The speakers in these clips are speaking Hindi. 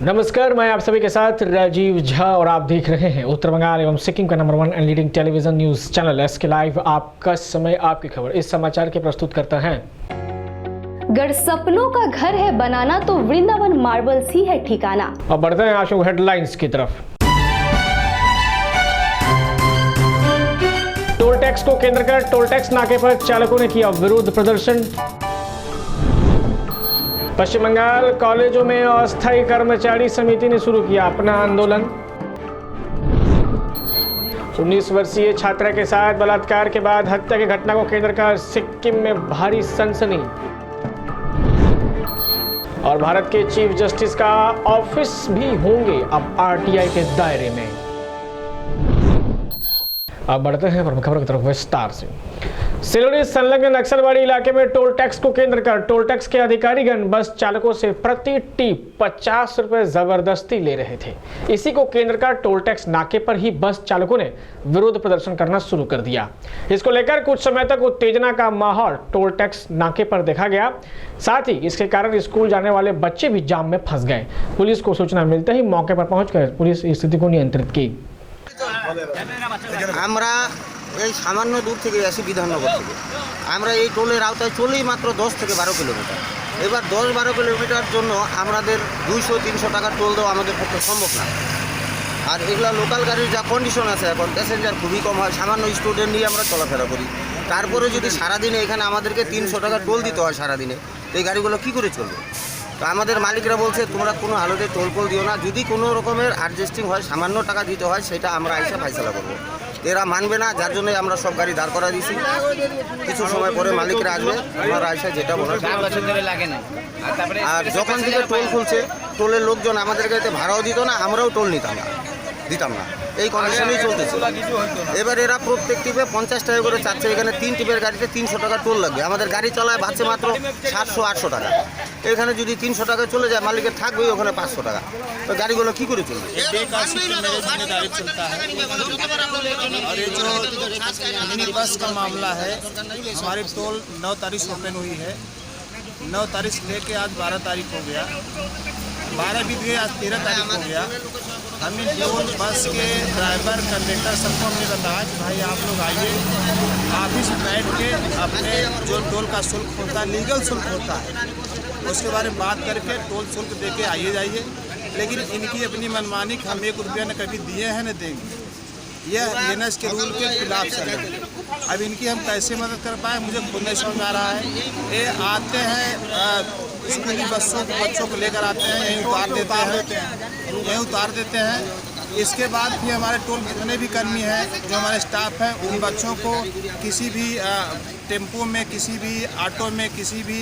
नमस्कार, मैं आप सभी के साथ राजीव झा और आप देख रहे हैं उत्तर बंगाल एवं सिक्किम का number 1 and leading television news channel SK live. आपका समय, आपकी खबर। इस समाचार के प्रस्तुत करता है। गर सपनों का घर है बनाना तो वृंदावन मार्बल्स ही है ठिकाना। अब बढ़ते हैं आशु हेडलाइंस की तरफ। टोल टैक्स को केंद्र कर टोल टैक्स नाके पर चालकों ने किया विरोध प्रदर्शन। पश्चिम बंगाल कॉलेजों में अस्थायी कर्मचारी समिति ने शुरू किया अपना आंदोलन। 19 वर्षीय छात्रा के साथ बलात्कार के बाद हत्या की घटना को केंद्र कर सिक्किम में भारी सनसनी। और भारत के चीफ जस्टिस का ऑफिस भी होंगे अब आरटीआई के दायरे में। अब बढ़ते हैं प्रमुख खबर की तरफ विस्तार से। सिलोड़ी संलग्न नक्सलवाड़ी इलाके में टोल टैक्स को केंद्र कर टोल टैक्स के अधिकारीगण बस चालकों से प्रति टिप 50 रुपए जबरदस्ती ले रहे थे। इसी को केंद्र का टोल टैक्स नाके पर ही बस चालकों ने विरोध प्रदर्शन करना शुरू कर दिया। इसको लेकर कुछ समय तक उत्तेजना का माहौल टोल टैक्स नाके पर देखा गया। साथ ही इसके कारण स्कूल जाने वाले बच्चे भी जाम में फंस गए। पुलिस को सूचना मिलते ही मौके पर पहुंचकर पुलिस स्थिति को नियंत्रित की। এই সামান্য দূর থেকে আসি বিধাননগর থেকে। আমরা এই টোলের আওতায় চলেই মাত্র 10 থেকে 12 কিলোমিটার। এবার 10-12 কিলোমিটার জন্য আমাদের 200-300 টাকা টোল দেওয়া আমাদের পক্ষে সম্ভব না। আর এগুলা লোকাল গাড়ির যা কন্ডিশন আছে, এখন প্যাসেঞ্জার খুবই কম হয়, সামান্য স্টুডেন্ট নিয়ে আমরা চলাফেরা করি। তারপরে যদি সারাদিনে এখানে আমাদেরকে 300 টাকা টোল দিতে হয় সারাদিনে, তো এই গাড়িগুলো কী করে চলবে? তো আমাদের মালিকরা বলছে তোমরা কোনো হালতে টোল ফোল দিও না, যদি কোনো রকমের অ্যাডজাস্টিং হয় সামান্য টাকা দিতে হয় সেটা আমরা আইসা ফাইসলা করবো। এরা মানবে না, যার জন্য আমরা সব গাড়ি দাঁড় করা দিয়েছি। কিছু সময় পরে মালিকরা আসবে, আমরা আইসা যেটা বলে। আর যখন থেকে টোল খুলছে টোলের লোকজন আমাদের গাড়িতে ভাড়াও দিত না, আমরাও টোল দিতাম না, এই কন্ডিশনেই চলতেছে। এবার এরা প্রত্যেক টিপে 50 টাকা করে চাচ্ছে। এখানে 3 টিপের গাড়িতে 300 টাকা টোল লাগবে। আমাদের গাড়ি চলায় ভাবছে মাত্র 700-800 টাকা। এখানে যদি 300 টাকা চলে যায় মালিকের থাকবেই ওখানে 500 টাকা। তো গাড়িগুলো কী করে চলবে? और ये जो मिनी बस का मामला है, हमारी टोल 9 तारीख से ओपन हुई है। 9 तारीख से लेके आज 12 तारीख हो गया, 12 बीत गए, आज 13 तारीख हो गया। हमने टोल बस के ड्राइवर कंडक्टर सबको हमने बताया कि भाई आप लोग आइए, ऑफिस बैठ के अपने जो टोल का शुल्क होता है, लीगल शुल्क होता है, उसके बारे में बात करके टोल शुल्क दे के आइए जाइए। लेकिन इनकी अपनी मनमानी, हम 1 रुपया न कभी दिए हैं न देंगे, यह एनएच के रूल के खिलाफ चल रहा है। अब इनकी हम कैसे मदद कर पाए मुझे खुद नहीं समझ में आ रहा है। ये आते हैं स्कूली बच्चों को लेकर आते हैं, यहीं उतार देते हैं। इसके बाद भी हमारे टोल जितने भी कर्मी हैं, जो हमारे स्टाफ हैं, उन बच्चों को किसी भी टेम्पो में, किसी भी ऑटो में, किसी भी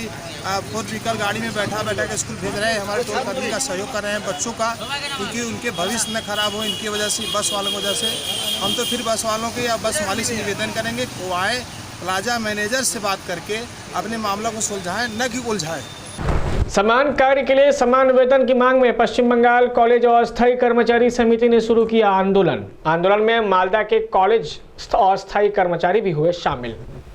4 व्हीकल गाड़ी में बैठा के स्कूल भेज रहे हैं। हमारे टोल कर्मी का सहयोग कर रहे हैं बच्चों का, क्योंकि उनके भविष्य न खराब हो इनकी वजह से, बस वालों की वजह से। हम तो फिर बस वालों के या बस मालिक से निवेदन करेंगे वो आए, प्लाजा मैनेजर से बात करके अपने मामला को सुलझाएं, न कि उलझाएं। समान कार्य के लिए समान वेतन की मांग में पश्चिम बंगाल कॉलेज और अस्थायी कर्मचारी समिति ने शुरू किया आंदोलन में मालदा के कॉलेज अस्थायी कर्मचारी भी हुए शामिल।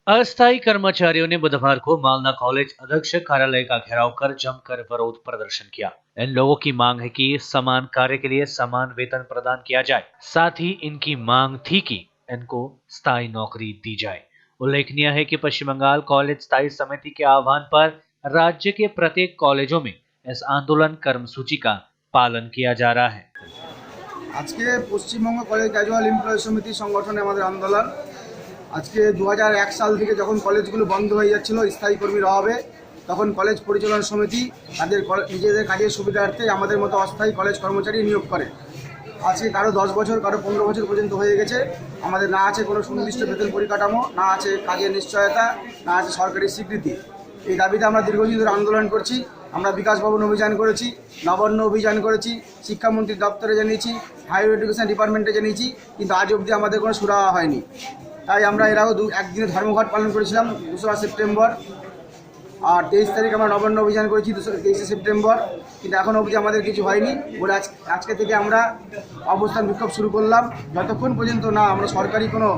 अस्थायी कर्मचारियों ने बुधवार को मालदा कॉलेज अध्यक्ष कार्यालय का घेराव कर जमकर विरोध प्रदर्शन किया। इन लोगों की मांग है कि समान कार्य के लिए समान वेतन प्रदान किया जाए। साथ ही इनकी मांग थी कि इनको स्थायी नौकरी दी जाए। उल्लेखनीय है कि पश्चिम बंगाल कॉलेज स्थायी समिति के आह्वान पर राज्य के प्रत्येक कॉलेजों में इस आंदोलन कर्मसूची का पालन किया जा रहा है। आज के पश्चिमबंग कॉलेज कैजुअल एमप्लॉय समिति संगठन आंदोलन आज के 2001 साल থেকে যখন কলেজগুলো বন্ধ হয়ে যাচ্ছিল স্থায়ী কর্মীর অভাবে, তখন কলেজ পরিচালনা সমিতি তাদের নিজেদের কাজের সুবিধার্থে আমাদের মতো অস্থায়ী কলেজ কর্মচারী নিয়োগ করে। আজকে কারো 10 বছর, কারো 15 বছর পর্যন্ত হয়ে গেছে। আমাদের না আছে কোনো সুনির্দিষ্ট বেতন পরিকাঠামো, না আছে কাজের নিশ্চয়তা, না আছে সরকারি স্বীকৃতি। এই দাবিতে আমরা দীর্ঘদিন ধরে আন্দোলন করছি। আমরা বিকাশ ভবন অভিযান করেছি, নবান্ন অভিযান করেছি, শিক্ষামন্ত্রীর দপ্তরে জানিয়েছি, হায়ার এডুকেশন ডিপার্টমেন্টে জানিয়েছি, কিন্তু আজ অবধি আমাদের কোনো সুরাহা হয়নি। তাই আমরা এর আগেও একদিনে ধর্মঘট পালন করেছিলাম 2 সেপ্টেম্বর, আর 23 তারিখ আমরা নবান্ন অভিযান করেছি 23 সেপ্টেম্বর, কিন্তু এখনও অবধি আমাদের কিছু হয়নি বলে আজকে থেকে আমরা অবস্থান বিক্ষোভ শুরু করলাম। যতক্ষণ পর্যন্ত না আমরা সরকারি কোনো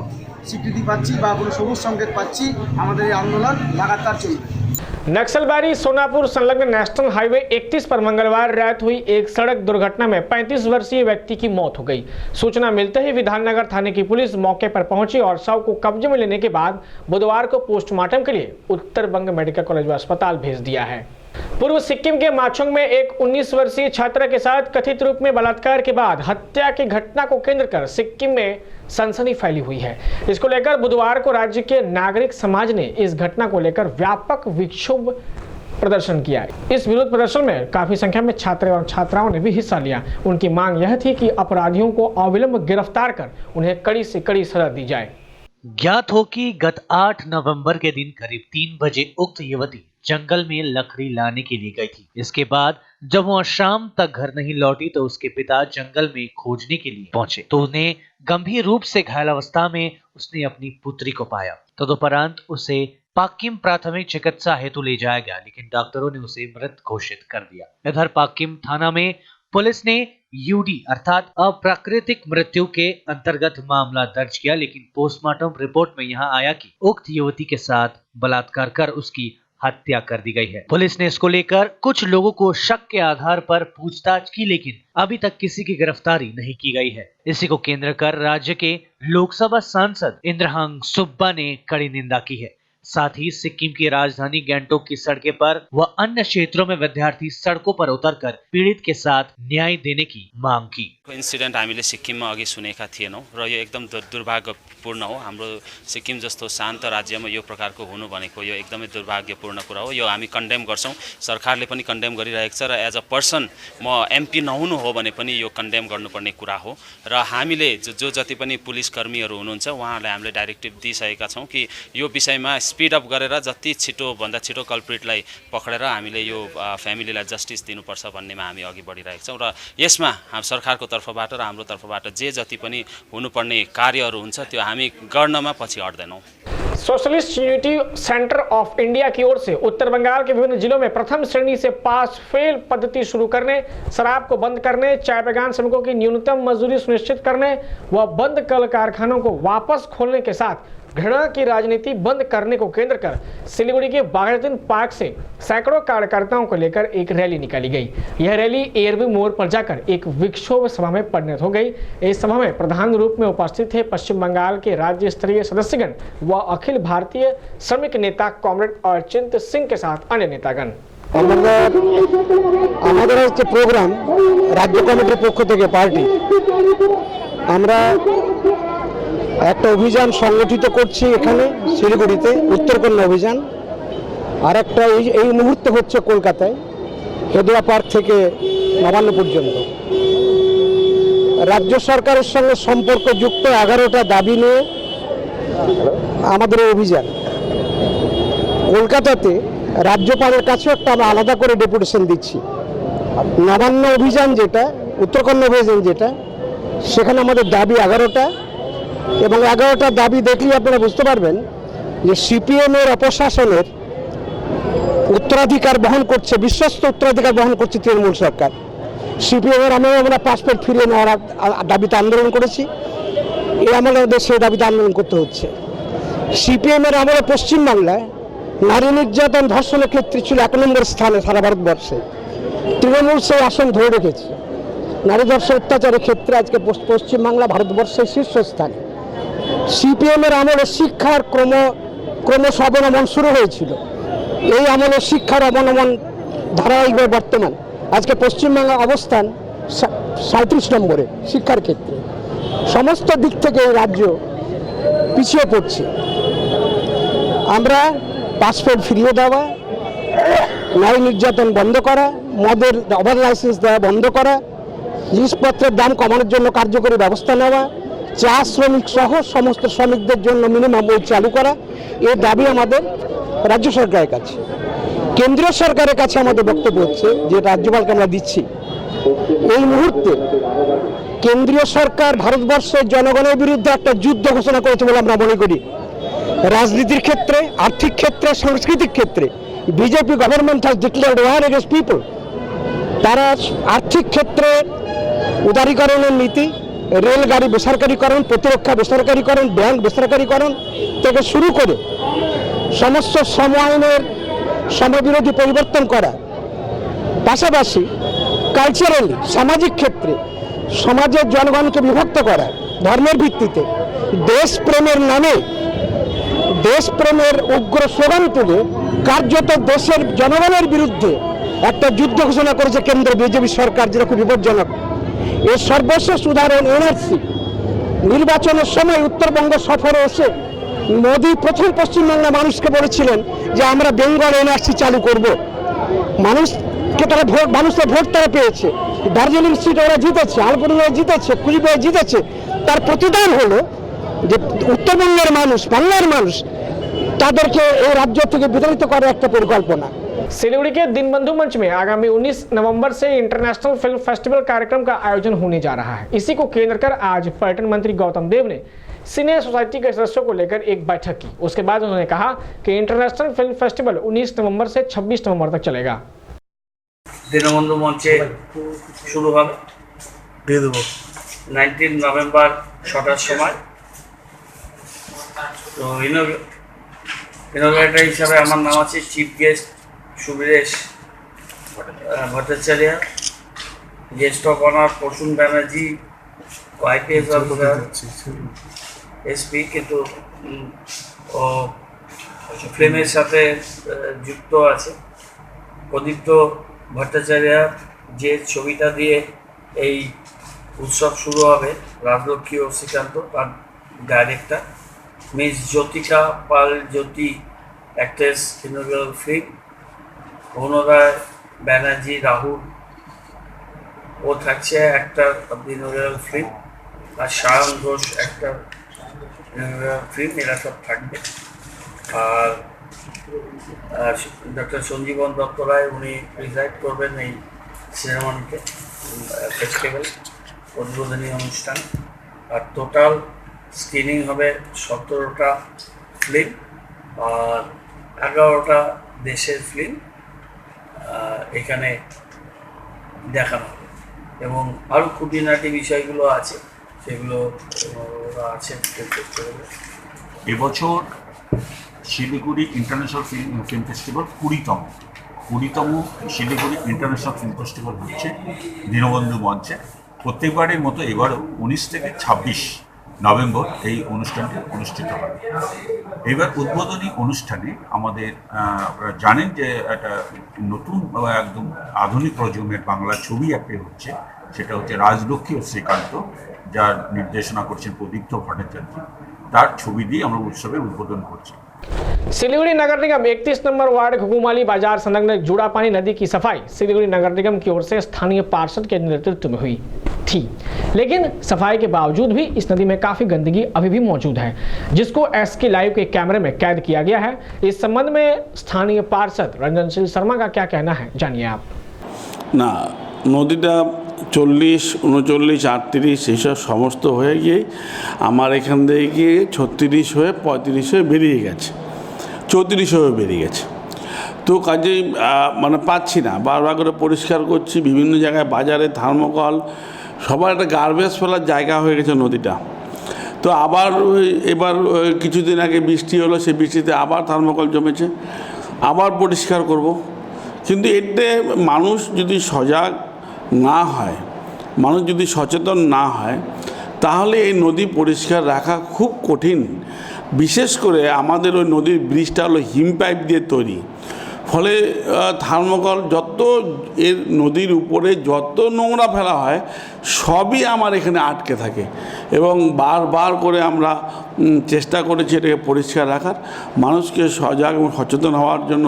স্বীকৃতি পাচ্ছি বা কোনো সবুজ সংকেত পাচ্ছি, আমাদের এই আন্দোলন লাগাতার চলবে। नक्सलबारी सोनापुर संलग्न नेशनल हाईवे 31 पर मंगलवार रात हुई एक सड़क दुर्घटना में 35 वर्षीय व्यक्ति की मौत हो गई। सूचना मिलते ही विधाननगर थाने की पुलिस मौके पर पहुंची और शव को कब्जे में लेने के बाद बुधवार को पोस्टमार्टम के लिए उत्तर बंग मेडिकल कॉलेज व अस्पताल भेज दिया है। पूर्व सिक्किम के माचोंग में एक 19 वर्षीय छात्रा के साथ कथित रूप में बलात्कार के बाद हत्या की घटना को केंद्र कर सिक्किम में सनसनी फैली हुई है। इसको लेकर बुधवार को राज्य के नागरिक समाज ने इस घटना को लेकर व्यापक विक्षोभ प्रदर्शन किया। इस विरोध प्रदर्शन में काफी संख्या में छात्र और छात्राओं ने भी हिस्सा लिया। उनकी मांग यह थी कि अपराधियों को अविलंब गिरफ्तार कर उन्हें कड़ी से कड़ी सजा दी जाए। ज्ञात हो कि गत 8 नवंबर के दिन करीब 3 बजे उक्त युवती जंगल में लकड़ी लाने के लिए गई थी। इसके बाद जब वह शाम तक घर नहीं लौटी तो उसके पिता जंगल में खोजने के लिए पहुंचे तो उन्हें गंभीर रूप से घायल अवस्था में उसने अपनी पुत्री को पाया। तदुपरांत उसे पाक्किम प्राथमिक चिकित्सा हेतु ले जाया गया, लेकिन डॉक्टरों ने उसे मृत घोषित कर दिया। इधर पाक्किम थाना में पुलिस ने यूडी अर्थात अप्राकृतिक मृत्यु के अंतर्गत मामला दर्ज किया, लेकिन पोस्टमार्टम रिपोर्ट में यहां आया कि उक्त युवती के साथ बलात्कार कर उसकी हत्या कर दी गई है। पुलिस ने इसको लेकर कुछ लोगों को शक के आधार पर पूछताछ की, लेकिन अभी तक किसी की गिरफ्तारी नहीं की गई है। इसी को केंद्र कर राज्य के लोकसभा सांसद इंद्रहांग सुब्बा ने कड़ी निंदा की है। साथ ही सिक्किम की राजधानी गैंगटोक की सड़कों पर व अन्य क्षेत्रों में विद्यार्थी सड़कों पर उतरकर पीड़ित के साथ न्याय देने की मांग की। इन्सिडेन्ट हामीले सिक्किममा अघि सुनेका थिएनौं र यो एकदम दुर्भाग्यपूर्ण हो। हाम्रो सिक्किम जस्तो शान्त राज्यमा यो प्रकारको हुनु भनेको यो एकदमै दुर्भाग्यपूर्ण कुरा हो। यो हामी कन्डेम गर्छौं, सरकारले पनि कन्डेम गरिरहेको छ र एज अ पर्सन म एमपी नहुनु हो भने पनि यो कन्डेम गर्नुपर्ने कुरा हो। र हामीले जो जति पनि पुलिस कर्मीहरू हुनुहुन्छ उहाँहरूलाई हामीले डाइरेक्टिभ दिइसकेका छौं कि यो विषयमा स्पीड अप गरेर जति छिटो भन्दा छिटो कल्प्रिटलाई पक्रेर हामीले यो फ्यामिलीलाई जस्टिस दिनुपर्छ भन्नेमा हामी अघि बढिरहेका छौं र यसमा सरकारको तर्फबाट र हाम्रो तर्फबाट जे जति पनि हुनुपर्ने कार्यहरू हुन्छ त्यो हामी गर्नमा पछि हट्दैनौं। Socialist unity centre of India की ओर से उत्तर बंगाल के विभिन्न जिलों में प्रथम श्रेणी से पास फेल पद्धति शुरू करने, शराब को बंद करने, चाय बागान श्रमिकों की न्यूनतम मजदूरी सुनिश्चित करने व बंद कल कारखानों को वापस खोलने के साथ घृणा की राजनीति बंद करने को केंद्र कर सिलीगुड़ी के बाघाजन पार्क से सैकड़ों कार्यकर्ताओं को लेकर एक रैली निकाली गई। यह रैली एयरवे मोड़ पर जाकर एक विक्षोभ सभा में परिणत हो गई। इस सभा में प्रधान रूप में उपस्थित थे पश्चिम बंगाल के राज्य स्तरीय सदस्यगण व अखिल भारतीय श्रमिक नेता कॉमरेड अचिंत सिंह के साथ अन्य नेतागण। प्रोग्राम राज्य कमिटिर पक्ष থেকে पार्टी আমরা একটা অভিযান সংগঠিত করছি এখানে শিলিগুড়িতে উত্তরকন্যা অভিযান, আর একটা এই মুহূর্তে হচ্ছে কলকাতায় হেদুয়া পার্ক থেকে নবান্ন পর্যন্ত। রাজ্য সরকারের সঙ্গে সম্পর্কযুক্ত 11টা দাবি নিয়ে আমাদের এই অভিযান। কলকাতাতে রাজ্যপালের কাছে একটা আমরা আলাদা করে ডেপুটেশন দিচ্ছি। নবান্ন অভিযান যেটা, উত্তরকন্যা অভিযান যেটা, সেখানে আমাদের দাবি 11টা এবং 11টা দাবি দেখলে আপনারা বুঝতে পারবেন যে সিপিএমের অপশাসনের উত্তরাধিকার বহন করছে, বিশ্বস্ত উত্তরাধিকার বহন করছে তৃণমূল সরকার। সিপিএমের আমলে আমরা পাসপোর্ট ফিরিয়ে নেওয়ার দাবিতে আন্দোলন করেছি, এই আমলে আমাদের সেই দাবিতে আন্দোলন করতে হচ্ছে। সিপিএমের আমলে পশ্চিমবাংলায় নারী নির্যাতন ধর্ষণের ক্ষেত্রে ছিল 1 নম্বর স্থানে সারা ভারতবর্ষে। তৃণমূল সেই আসন ধরে রেখেছে। নারী ধর্ষণ অত্যাচারের ক্ষেত্রে আজকে পশ্চিমবাংলা ভারতবর্ষের শীর্ষস্থানে। সিপিএমের আমলে শিক্ষার ক্রমশ অবনমন শুরু হয়েছিল, এই আমলে শিক্ষার অবনমন ধারাবাহিকভাবে বর্তমান। আজকে পশ্চিমবাংলার অবস্থান 37 নম্বরে শিক্ষার ক্ষেত্রে। সমস্ত দিক থেকে এই রাজ্য পিছিয়ে পড়ছে। আমরা পাসপোর্ট ফিরিয়ে দেওয়া, নারী নির্যাতন বন্ধ করা, মদের ওভার লাইসেন্স দেওয়া বন্ধ করা, জিনিসপত্রের দাম কমানোর জন্য কার্যকরী ব্যবস্থা নেওয়া, চা শ্রমিক সহ সমস্ত শ্রমিকদের জন্য মিনিমাম ওয়েজ চালু করা, এই দাবি আমাদের রাজ্য সরকারের কাছে। কেন্দ্রীয় সরকারের কাছে আমাদের বক্তব্য হচ্ছে যে রাজ্যপালকে আমরা দিচ্ছি, এই মুহূর্তে কেন্দ্রীয় সরকার ভারতবর্ষের জনগণের বিরুদ্ধে একটা যুদ্ধ ঘোষণা করেছে বলে আমরা মনে করি। রাজনীতির ক্ষেত্রে, আর্থিক ক্ষেত্রে, সাংস্কৃতিক ক্ষেত্রে BJP government has declared war against people. তারা আর্থিক ক্ষেত্রে উদারীকরণের নীতি, রেলগাড়ি বেসরকারীকরণ, প্রতিরক্ষা বেসরকারীকরণ, ব্যাংক বেসরকারীকরণ থেকে শুরু করে সমস্ত শ্রম আইনের সমাজবিরোধী পরিবর্তন করা, পাশাপাশি কালচারালি সামাজিক ক্ষেত্রে সমাজের জনগণকে বিভক্ত করা, ধর্মের ভিত্তিতে দেশপ্রেমের নামে দেশপ্রেমের উগ্র স্লোগান তুলে কার্যত দেশের জনগণের বিরুদ্ধে একটা যুদ্ধ ঘোষণা করেছে কেন্দ্র বিজেপি সরকার, যেটা খুব বিপজ্জনক। এর সর্বশেষ উদাহরণ এনআরসি। নির্বাচনের সময় উত্তরবঙ্গ সফরে এসে মোদী প্রথম পশ্চিমবাংলা মানুষকে বলেছিলেন যে আমরা বেঙ্গল এনআরসি চালু করব। মানুষের ভোট তারা পেয়েছে, দার্জিলিং সিটে ওরা জিতেছে, আলিপুরদুয়ারে জিতেছে, কুচবিহারে জিতেছে। তার প্রতিদান হলো যে উত্তরবঙ্গের মানুষ, বাংলার মানুষ তাদেরকে এই রাজ্য থেকে বিতাড়িত করার একটা পরিকল্পনা। सिलीगुड़ी के दीनबंधु मंच में आगामी 19 नवंबर से इंटरनेशनल फिल्म फेस्टिवल कार्यक्रम का आयोजन होने जा रहा है। इसी को केंद्र कर आज पर्यटन मंत्री गौतम देव ने सिने सोसाइटी के सदस्यों को लेकर एक बैठक की। उसके बाद उन्होंने कहा कि इंटरनेशनल फिल्म फेस्टिवल 19 नवंबर से 26 नवंबर तक चलेगा। দীনবন্ধু মঞ্চে শুরু হবে 19 নভেম্বর 6টার সময়। তো ইনোভেটর হিসাবে আমার নাম আছে chief guest Subiresh Bhattacharya, guest of honour Prasun Banerjee, IPS officer, SP, কিন্তু ও ফিল্মের সাথে যুক্ত আছে। প্রদীপ্ত ভট্টাচার্য যে ছবিটা দিয়ে এই উৎসব শুরু হবে, রাজলক্ষ্মী ও শ্রীকান্ত তার director, Miss Jyotika Pal Jyoti actress inaugural film, অনরায় ব্যানার্জি রাহুল ও থাকছে actor of the inaugural film, আর Sayan Ghosh actor inaugural film, এরা সব থাকবে। আর ডক্টর সঞ্জীবন দত্ত রায় উনি প্রিজাইড করবেন এই সেরেমনিতে, ফেস্টিভ্যাল উদ্বোধনী অনুষ্ঠান। আর টোটাল স্ক্রিনিং হবে 17টা ফিল্ম আর 11টা দেশের ফিল্ম এখানে দেখানো হবে, এবং আরও খুঁটিনাটি বিষয়গুলো আছে সেগুলো আছে। এবছর শিলিগুড়ি ইন্টারন্যাশনাল ফিল্ম ফেস্টিভ্যাল 20তম শিলিগুড়ি ইন্টারন্যাশনাল ফিল্ম ফেস্টিভ্যাল হচ্ছে দীনবন্ধু মঞ্চে। প্রত্যেকবারের মতো এবারও 19 থেকে 26 নভেম্বর এই অনুষ্ঠানটি অনুষ্ঠিত হবে। এবার উদ্বোধনী অনুষ্ঠানে আমাদের আপনারা জানেন যে একটা নতুন একদম আধুনিক প্রজন্মের বাংলা ছবি একটা হচ্ছে, সেটা হচ্ছে রাজলক্ষ্মী ও শ্রীকান্ত, যার নির্দেশনা করছেন প্রদীপ্ত ভট্টাচার্য। তার ছবি দিয়ে আমরা উৎসবের উদ্বোধন করছি। सिलीगुड़ी नगर निगम 31 नंबर वार्ड घुघुमाली बाजार संलग्न जुड़ापानी नदी की सफाई सिलीगुड़ी नगर निगम की ओर से स्थानीय पार्षद के नेतृत्व में हुई थी, लेकिन सफाई के बावजूद भी इस नदी में काफी गंदगी अभी भी मौजूद है, जिसको एसके लाइव के कैमरे में कैद किया गया है। इस संबंध में स्थानीय पार्षद रंजनशील शर्मा का क्या कहना है, जानिए आप। না, নদীটা 40, 39, 38 এইসব সমস্ত হয়ে গিয়ে আমার এখান থেকে গিয়ে 36 হয়ে 35 হয়ে বেরিয়ে গেছে, 34 হয়ে বেরিয়ে গেছে। তো কাজেই মানে পাচ্ছি না, বারবার করে পরিষ্কার করছি, বিভিন্ন জায়গায় বাজারে থার্মোকল, সবার একটা গার্বেজ ফেলার জায়গা হয়ে গেছে নদীটা। তো আবার এবার কিছুদিন আগে বৃষ্টি হলো, সেই বৃষ্টিতে আবার থার্মোকল জমেছে, আবার পরিষ্কার করব। কিন্তু এতে মানুষ যদি সজাগ না হয়, মানুষ যদি সচেতন না হয়, তাহলে এই নদী পরিষ্কার রাখা খুব কঠিন। বিশেষ করে আমাদের ওই নদীর ব্রিজটা হলো হিম পাইপ দিয়ে তৈরি, ফলে থার্মোকল যত এর নদীর উপরে যত নোংরা ফেলা হয় সবই আমার এখানে আটকে থাকে, এবং বারবার করে আমরা চেষ্টা করেছি এটাকে পরিষ্কার রাখার, মানুষকে সজাগ এবং সচেতন হওয়ার জন্য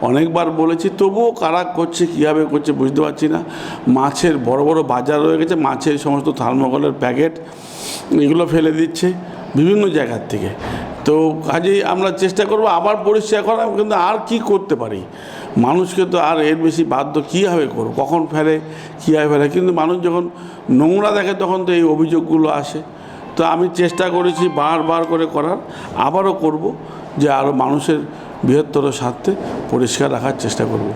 অনেকবার বলেছি, তবুও কারা করছে, কীভাবে করছে বুঝতে পারছি না। মাছের বড় বড় বাজার রয়ে গেছে, মাছের সমস্ত থার্মোকলের প্যাকেট এগুলো ফেলে দিচ্ছে বিভিন্ন জায়গার থেকে। তো কাজেই আমরা চেষ্টা করব আবার পরিষ্কার করা, কিন্তু আর কি করতে পারি, মানুষকে তো আর এর বেশি বাধ্য কীভাবে করব, কখন ফেলে কীভাবে ফেলে, কিন্তু মানুষ যখন নোংরা দেখে তখন তো এই অভিযোগগুলো আসে। তো আমি চেষ্টা করেছি বারবার করে করার, আবারও করব, যে আরও মানুষের বৃহত্তর স্বার্থে পরিষ্কার রাখার চেষ্টা করব।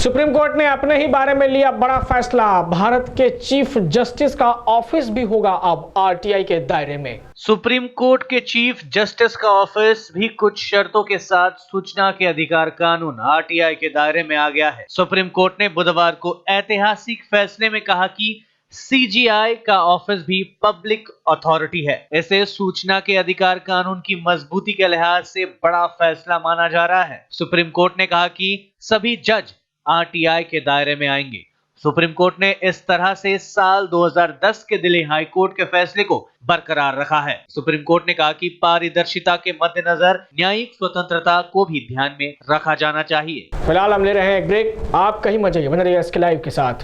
सुप्रीम कोर्ट ने अपने ही बारे में लिया बड़ा फैसला। भारत के चीफ जस्टिस का ऑफिस भी होगा अब आरटीआई के दायरे में। सुप्रीम कोर्ट के चीफ जस्टिस का ऑफिस भी कुछ शर्तों के साथ सूचना के अधिकार कानून आरटीआई के दायरे में आ गया है। सुप्रीम कोर्ट ने बुधवार को ऐतिहासिक फैसले में कहा कि सीजीआई का ऑफिस भी पब्लिक अथॉरिटी है। इसे सूचना के अधिकार कानून की मजबूती के लिहाज से बड़ा फैसला माना जा रहा है। सुप्रीम कोर्ट ने कहा कि सभी जज आरटीआई के दायरे में आएंगे। सुप्रीम कोर्ट ने इस तरह से साल 2010 के दिल्ली हाई कोर्ट के फैसले को बरकरार रखा है। सुप्रीम कोर्ट ने कहा कि पारदर्शिता के मद्देनजर न्यायिक स्वतंत्रता को भी ध्यान में रखा जाना चाहिए। फिलहाल हम ले रहे हैं एक ब्रेक। आप कहीं मत जाइए, बने रहिए SK लाइव के साथ।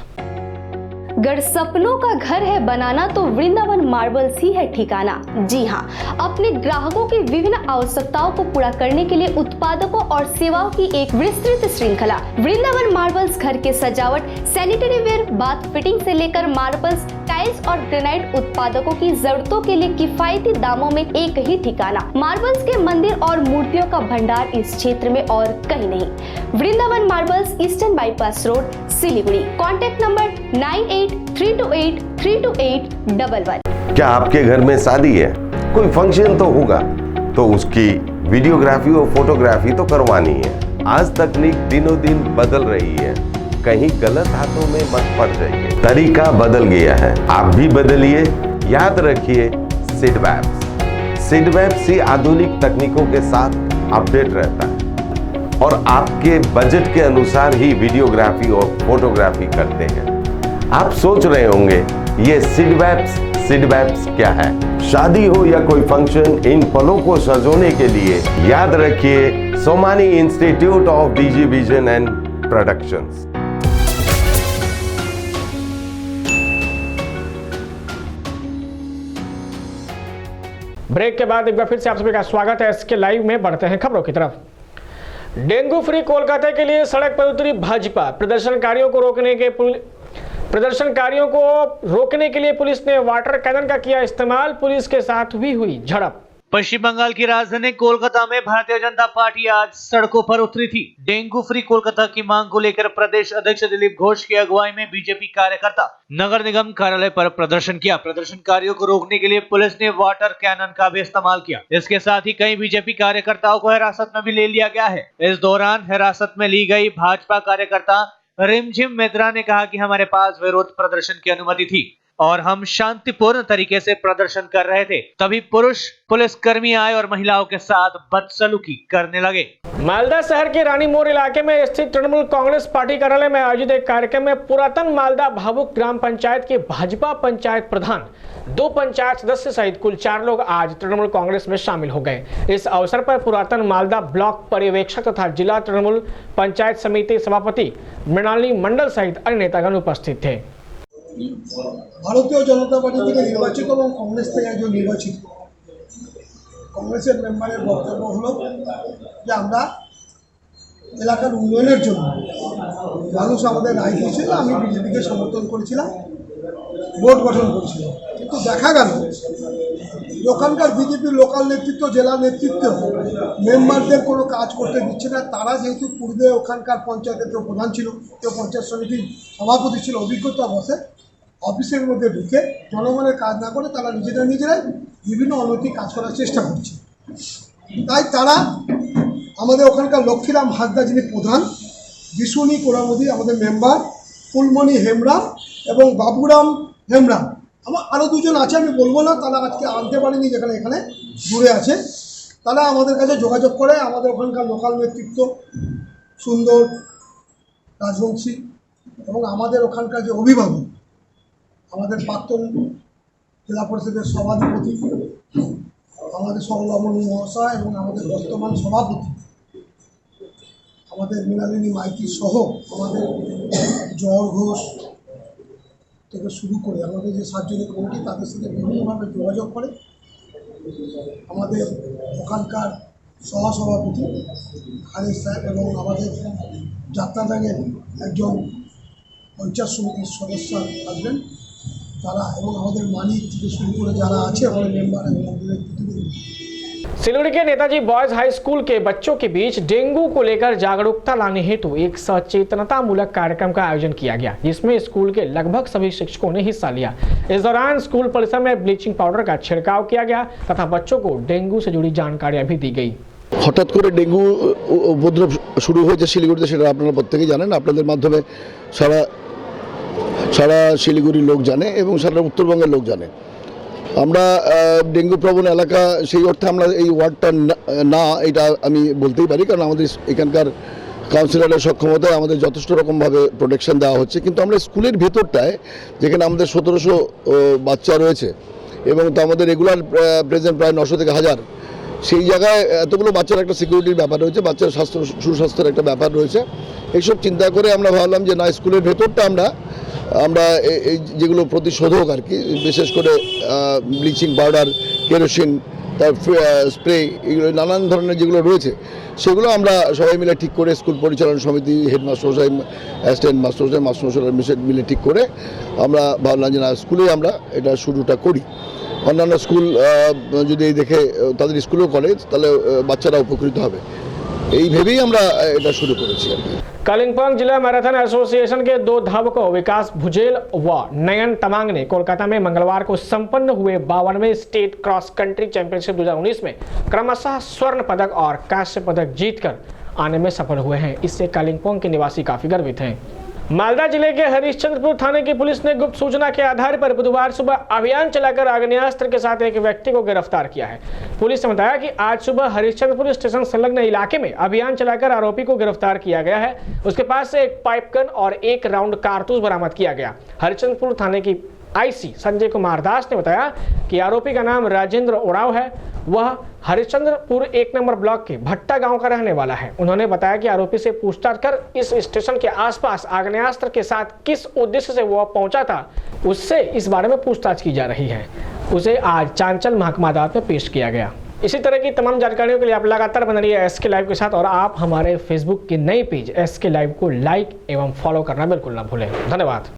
गर सपनों का घर है बनाना तो वृंदावन मार्बल्स ही है ठिकाना। जी हाँ, अपने ग्राहकों की विभिन्न आवश्यकताओं को पूरा करने के लिए उत्पादकों और सेवाओं की एक विस्तृत श्रृंखला। वृंदावन मार्बल्स घर के सजावट, सैनिटरी वेयर, बाथ फिटिंग से लेकर मार्बल्स, टाइल्स और ग्रेनाइट उत्पादकों की जरूरतों के लिए किफायती दामों में एक ही ठिकाना। मार्बल्स के मंदिर और मूर्तियों का भंडार इस क्षेत्र में और कहीं नहीं। Vrindavan marbles, eastern bypass road, Siliguri. Contact number 9832832811। क्या आपके घर में शादी है, कोई फंक्शन तो होगा, तो उसकी वीडियोग्राफी और फोटोग्राफी तो करवानी है। आज तकनीक दिनों दिन बदल रही है, कहीं गलत हाथों में मत पड़ जाइए। तरीका बदल गया है, आप भी बदलिए। याद रखिए सिडवैप्स ही आधुनिक तकनीकों के साथ अपडेट रहता है और आपके बजट के अनुसार ही वीडियोग्राफी और फोटोग्राफी करते हैं। आप सोच रहे होंगे ये सिडवैप्स क्या है? शादी हो या कोई फंक्शन, इन पलों को सजोने के लिए याद रखिए Somani institute of digi vision and productions. Break के बाद एक बार फिर से आप सभी का स्वागत है SK लाइव में। बढ़ते हैं खबरों की तरफ। डेंगू फ्री कोलकाता के लिए सड़क पर उतरी भाजपा। प्रदर्शनकारियों को रोकने के लिए पुलिस ने वाटर कैनन का किया इस्तेमाल। पुलिस के साथ भी हुई झड़प। पश्चिम बंगाल की राजधानी कोलकाता में भारतीय जनता पार्टी आज सड़कों पर उतरी थी। डेंगू फ्री कोलकाता की मांग को लेकर प्रदेश अध्यक्ष दिलीप घोष की अगुवाई में बीजेपी कार्यकर्ता नगर निगम कार्यालय पर प्रदर्शन किया। प्रदर्शनकारियों को रोकने के लिए पुलिस ने वाटर कैनन का भी इस्तेमाल किया। इसके साथ ही कई बीजेपी कार्यकर्ताओं को हिरासत में भी ले लिया गया है। इस दौरान हिरासत में ली गई भाजपा कार्यकर्ता रिमझिम मित्रा ने कहा कि हमारे पास विरोध प्रदर्शन की अनुमति थी और हम शांतिपूर्ण तरीके से प्रदर्शन कर रहे थे, तभी पुलिसकर्मी आए और महिलाओं के साथ बदसलूकी करने लगे। मालदा शहर के रानी मोड़ इलाके में स्थित तृणमूल कांग्रेस पार्टी कार्यालय में आयोजित एक कार्यक्रम में पुरातन मालदा भावुक ग्राम पंचायत के भाजपा पंचायत प्रधान, 2 पंचायत सदस्य सहित कुल 4 लोग आज तृणमूल कांग्रेस में शामिल हो गए। इस अवसर पर पुरातन मालदा ब्लॉक पर्यवेक्षक तथा जिला तृणमूल पंचायत समिति सभापति मृणालिनी मंडल सहित अन्य नेतागण उपस्थित थे। ভারতীয় জনতা পার্টি থেকে নির্বাচিত এবং কংগ্রেস থেকে একজন নির্বাচিত কংগ্রেসের মেম্বারের বক্তব্য হলো যে আমরা এলাকার উন্নয়নের জন্য মানুষ আমাদের রায় দিয়েছিল, আমি বিজেপিকে সমর্থন করেছিলাম, ভোট গঠন করেছিলাম। কিন্তু দেখা গেল ওখানকার বিজেপির লোকাল নেতৃত্ব, জেলা নেতৃত্ব মেম্বারদের কোনো কাজ করতে দিচ্ছে না। তারা যেহেতু পূর্বে ওখানকার পঞ্চায়েতের কেউ প্রধান ছিল, কেউ পঞ্চায়েত সমিতির সভাপতি ছিল, অভিজ্ঞতা বসে অফিসের মধ্যে ঢুকে জনগণের কাজ না করে তারা নিজেরাই বিভিন্ন অনৈতিক কাজ করার চেষ্টা করছে। তাই তারা আমাদের ওখানকার লক্ষ্মীরাম হাসদা যিনি প্রধান, বিশুনি কোরামদি আমাদের মেম্বার, ফুলমণি হেমব্রাম এবং বাবুরাম হেমব্রাম, আমার আরও দুজন আছে, আমি বলবো না, তারা আজকে আনতে পারেনি, যেখানে এখানে দূরে আছে। তারা আমাদের কাছে যোগাযোগ করে আমাদের ওখানকার লোকাল নেতৃত্ব সুন্দর রাজবংশী এবং আমাদের ওখানকার যে অভিভাবক, আমাদের প্রাক্তন জেলা পরিষদের সভাধিপতি আমাদের সরলামণি মহাশয় এবং আমাদের বর্তমান সভাপতি আমাদের মৃণালিনী মাইতি সহ আমাদের জয় ঘোষ থেকে শুরু করে আমাদের যে 7 জনের কমিটি, তাদের সাথে বিভিন্নভাবে যোগাযোগ করে আমাদের ওখানকার সহসভাপতি হারিস সাহেব এবং আমাদের যাত্রাদাগের একজন পঞ্চায়েত সমিতির সদস্য আসবেন তারা, এবং আমাদের মালিক থেকে শুরু করে যারা আছে আমাদের মেম্বার এবং सिलीगुड़ी के नेताजी बॉयज हाई स्कूल के बच्चों के बीच डेंगू को लेकर जागरूकता लाने हेतु एक सचेतनता मूलक कार्यक्रम का आयोजन किया गया, जिसमें स्कूल के लगभग सभी शिक्षकों ने हिस्सा लिया। इस दौरान स्कूल परिसर में ब्लीचिंग पाउडर का छिड़काव किया गया तथा बच्चों को डेंगू से जुड़ी जानकारियां भी दी गई। হঠাৎ করে ডেঙ্গু উপদ্রব শুরু হয়েছে শিলিগুড়িতে, সেটা আপনারা প্রত্যেকেই জানেন। আপনাদের মাধ্যমে সারা শিলিগুড়ির লোক জানে এবং সারা উত্তরবঙ্গের লোক জানে। আমরা ডেঙ্গু প্রবণ এলাকা, সেই অর্থে আমরা এই ওয়ার্ডটা না এটা আমি বলতেই পারি, কারণ আমাদের এখানকার কাউন্সিলরের সক্ষমতায় আমাদের যথেষ্ট রকমভাবে প্রোটেকশন দেওয়া হচ্ছে। কিন্তু আমরা স্কুলের ভেতরটায়, যেখানে আমাদের 1700 বাচ্চা রয়েছে এবং তো আমাদের রেগুলার প্রেজেন্ট প্রায় 900 থেকে 1000, সেই জায়গায় এতগুলো বাচ্চার একটা সিকিউরিটির ব্যাপার রয়েছে, বাচ্চার সুস্বাস্থ্যের একটা ব্যাপার রয়েছে। এইসব চিন্তা করে আমরা ভাবলাম যে না, স্কুলের ভেতরটা আমরা এই যেগুলো প্রতিশোধক আর কি, বিশেষ করে ব্লিচিং পাউডার, কেরোসিন, তার স্প্রে, এগুলো নানান ধরনের যেগুলো রয়েছে সেগুলো আমরা সবাই মিলে ঠিক করে, স্কুল পরিচালনা সমিতি, হেডমাস্টার, অ্যাসিস্ট্যান্ট মাস্টার, মাস্টারমশাইরা মিলে ঠিক করে আমরা ভাবলাম যে না, স্কুলে আমরা এটা শুরুটা করি। অন্যান্য স্কুল যদি এই দেখে তাদের স্কুলেও করে, তাহলে বাচ্চারা উপকৃত হবে, এই ভেবেই আমরা এটা শুরু করেছি আর কি। कालिम्पोंग जिला मैराथन एसोसिएशन के 2 धावकों विकास भुजेल व नयन तमांग ने कोलकाता में मंगलवार को संपन्न हुए 52वें स्टेट क्रॉस कंट्री चैंपियनशिप 2019 में क्रमशः स्वर्ण पदक और कांस्य पदक जीतकर आने में सफल हुए हैं। इससे कालिम्पोंग के निवासी काफी गर्वित हैं। मालदा जिले के हरिश्चंद्रपुर थाने की पुलिस ने गुप्त सूचना के आधार पर बुधवार सुबह अभियान चलाकर आग्नेयास्त्र के साथ एक व्यक्ति को गिरफ्तार किया है। पुलिस ने बताया कि आज सुबह हरिश्चंद्रपुर स्टेशन संलग्न इलाके में अभियान चलाकर आरोपी को गिरफ्तार किया गया है। उसके पास से एक पाइप गन और 1 राउंड कारतूस बरामद किया गया। हरिश्चंद्रपुर थाने की आईसी संजय कुमार दास ने बताया कि आरोपी का नाम राजेंद्र उराव है। वह हरिश्चंद्रपुर 1 नंबर ब्लॉक के भट्टा गांव का रहने वाला है। उन्होंने बताया कि आरोपी से पूछताछ कर इस स्टेशन के आसपास आग्नेयास्त्र के साथ किस उद्देश्य से वह पहुंचा था, उससे इस बारे में पूछताछ की जा रही है। उसे आज चांचल महकमा अदालत में पेश किया गया। इसी तरह की तमाम जानकारियों के लिए आप लगातार बने रहिए एसके लाइव के साथ, और आप हमारे फेसबुक के नए पेज एसके लाइव को लाइक एवं फॉलो करना बिल्कुल ना भूलें। धन्यवाद।